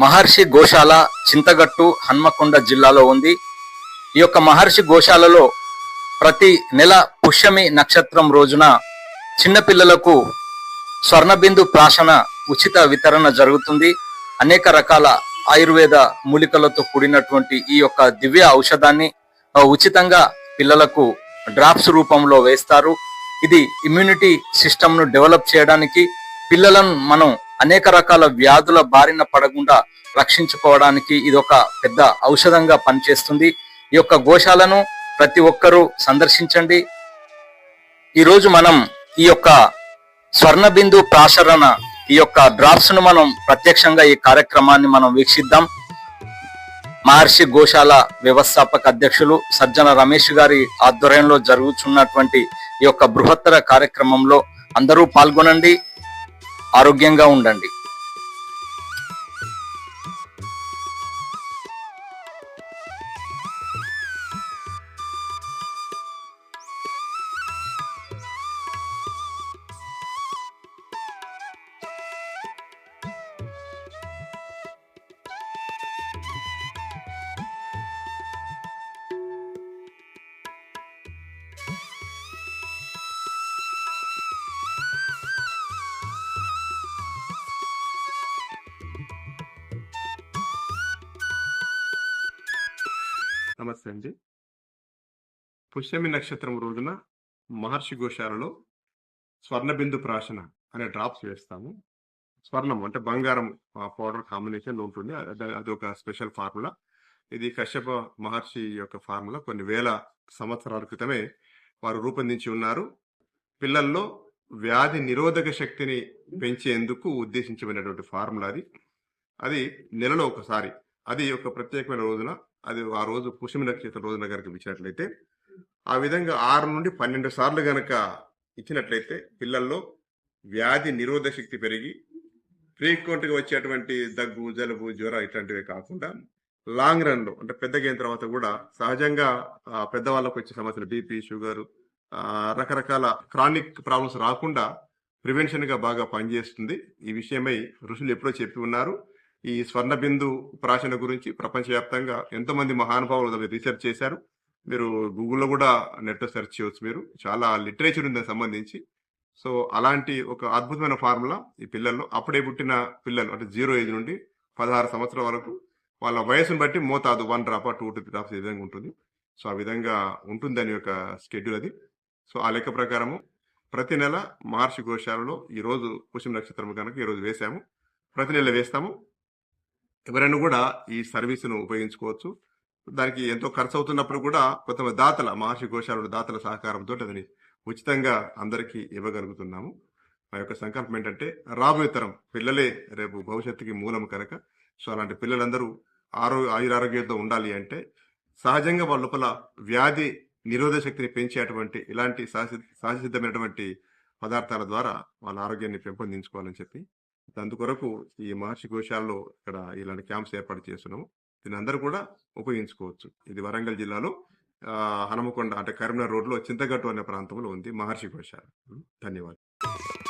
మహర్షి గోశాల చింతగట్టు హన్మకొండ జిల్లాలో ఉంది. ఈ యొక్క మహర్షి గోశాలలో ప్రతి నెల పుష్యమి నక్షత్రం రోజున చిన్నపిల్లలకు స్వర్ణబిందు ప్రాశన ఉచిత వితరణ జరుగుతుంది. అనేక రకాల ఆయుర్వేద మూలికలతో కూడినటువంటి ఈ యొక్క దివ్య ఔషధాన్ని ఉచితంగా పిల్లలకు డ్రాప్స్ రూపంలో వేస్తారు. ఇది ఇమ్యూనిటీ సిస్టమ్ను డెవలప్ చేయడానికి, పిల్లలను మనం అనేక రకాల వ్యాధుల బారిన పడకుండా రక్షించుకోవడానికి ఇది ఒక పెద్ద ఔషధంగా పనిచేస్తుంది. ఈ యొక్క గోశాలను ప్రతి ఒక్కరూ సందర్శించండి. ఈరోజు మనం ఈ యొక్క స్వర్ణబిందు ప్రాశరణ ఈ యొక్క డ్రాప్స్ ను మనం ప్రత్యక్షంగా ఈ కార్యక్రమాన్ని మనం వీక్షిద్దాం. మహర్షి గోశాల వ్యవస్థాపక అధ్యక్షులు సజ్జన రమేష్ గారి ఆధ్వర్యంలో జరుగుతున్నటువంటి ఈ యొక్క బృహత్తర కార్యక్రమంలో అందరూ పాల్గొనండి, ఆరోగ్యంగా ఉండండి. నమస్తే అండి. పుష్యమి నక్షత్రం రోజున మహర్షి గోశాలలో స్వర్ణబిందు ప్రాశన అనే డ్రాప్స్ వేస్తాము. స్వర్ణం అంటే బంగారం పౌడర్ కాంబినేషన్ ఉంటుంది. అది ఒక స్పెషల్ ఫార్ములా. ఇది కశ్యప మహర్షి యొక్క ఫార్ములా. కొన్ని వేల సంవత్సరాల క్రితమే వారు రూపొందించి ఉన్నారు. పిల్లల్లో వ్యాధి నిరోధక శక్తిని పెంచేందుకు ఉద్దేశించబడినటువంటి ఫార్ములా అది నెలలో ఒకసారి, అది ఒక ప్రత్యేకమైన రోజున, అది ఆ రోజు పుష్యమి నక్షత్రం రోజున కనుక ఇచ్చినట్లయితే, ఆ విధంగా 6 నుండి 12 సార్లు గనక ఇచ్చినట్లయితే పిల్లల్లో వ్యాధి నిరోధక శక్తి పెరిగి ఫ్రీక్వెంట్గా వచ్చేటువంటి దగ్గు, జలుబు, జ్వరం ఇట్లాంటివి కాకుండా లాంగ్ రన్ లో అంటే పెద్దగా అయిన తర్వాత కూడా సహజంగా పెద్దవాళ్ళకు వచ్చే సమస్యలు బీపీ, షుగర్, రకరకాల క్రానిక్ ప్రాబ్లమ్స్ రాకుండా ప్రివెన్షన్ గా బాగా పనిచేస్తుంది. ఈ విషయమై ఋషులు ఎప్పుడో చెప్పి ఉన్నారు. ఈ స్వర్ణబిందు ప్రాశన గురించి ప్రపంచవ్యాప్తంగా ఎంతో మంది మహానుభావులు రీసెర్చ్ చేశారు. మీరు గూగుల్లో కూడా నెట్లో సెర్చ్ చేయవచ్చు. మీరు చాలా లిటరేచర్ ఉంది దానికి సంబంధించి. సో అలాంటి ఒక అద్భుతమైన ఫార్ములా ఈ పిల్లల్లో, అప్పుడే పుట్టిన పిల్లలు అంటే 0 ఏజ్ నుండి 16 సంవత్సరాల వరకు వాళ్ళ వయసును బట్టి మోతాదు 1 డ్రాప్ 2 డ్రాప్స్ ఈ విధంగా ఉంటుంది. సో ఆ విధంగా ఉంటుంది దాని యొక్క షెడ్యూల్ అది. సో ఆ లెక్క ప్రకారము ప్రతి నెల మహర్షి గోశాలలో ఈ రోజు పుష్యమి నక్షత్రం కనుక ఈ రోజు వేసాము, ప్రతి నెల వేస్తాము. ఎవరైనా కూడా ఈ సర్వీసును ఉపయోగించుకోవచ్చు. దానికి ఎంతో ఖర్చు అవుతున్నప్పుడు కూడా కొంతమంది దాతల, మహర్షి గోశాల దాతల సహకారంతో అది ఉచితంగా అందరికీ ఇవ్వగలుగుతున్నాము. మా యొక్క సంకల్పం ఏంటంటే రాబోయే తరం పిల్లలే రేపు భవిష్యత్తుకి మూలం కనుక, సో అలాంటి పిల్లలందరూ ఆయురారోగ్యంతో ఉండాలి అంటే సహజంగా వాళ్ళ లోపల వ్యాధి నిరోధక శక్తిని పెంచేటువంటి ఇలాంటి సహజసిద్ధమైనటువంటి పదార్థాల ద్వారా వాళ్ళ ఆరోగ్యాన్ని పెంపొందించుకోవాలని చెప్పి, అందుకొరకు ఈ మహర్షి గోశాలలో ఇక్కడ ఇలాంటి క్యాంప్స్ ఏర్పాటు చేస్తున్నాము. దీని అందరూ కూడా ఉపయోగించుకోవచ్చు. ఇది వరంగల్ జిల్లాలో హనుమకొండ అంటే కరీంనగర్ రోడ్లో చింతగట్టు అనే ప్రాంతంలో ఉంది మహర్షి గోశాల. ధన్యవాదాలు.